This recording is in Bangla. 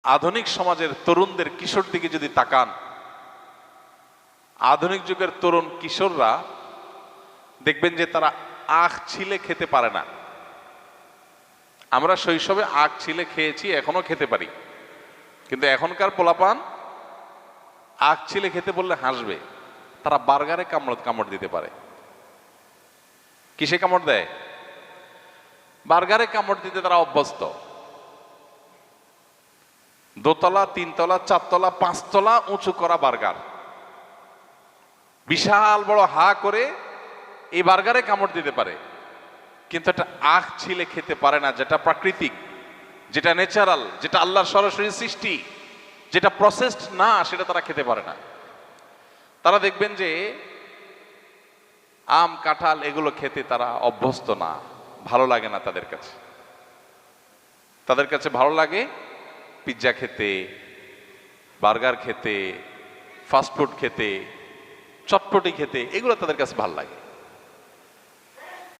আধুনিক সমাজের তরুণদের কিশোর দিকে যদি তাকান, আধুনিক যুগের তরুণ কিশোররা দেখবেন যে তারা আখ ছিলে খেতে পারে না। আমরা শৈশবে আখ ছিলে খেয়েছি, এখনো খেতে পারি, কিন্তু এখনকার পোলাপান আখ ছিলে খেতে বললে হাসবে। তারা বার্গারে কামড় দিতে পারে। কিসে কামড় দেয়? বার্গারে কামড় দিতে তারা অভ্যস্ত। দোতলা, তিনতলা, চারতলা, পাঁচতলা উঁচু করা বার্গার, বিশাল বড় হা করে এই বার্গারে কামড় দিতে পারে, কিন্তু একটা আখ ছিলে খেতে পারে না, যেটা প্রাকৃতিক, যেটা ন্যাচারাল, যেটা আল্লাহর সরাসরি সৃষ্টি, যেটা প্রসেসড না, সেটা তারা খেতে পারে না। তারা দেখবেন যে আম, কাঁঠাল এগুলো খেতে তারা অভ্যস্ত না, ভালো লাগে না তাদের কাছে। তাদের কাছে ভালো লাগে পিৎজা খেতে, বার্গার খেতে, ফাস্টফুড খেতে, চটপটি খেতে, এগুলো তাদের কাছে ভালো লাগে।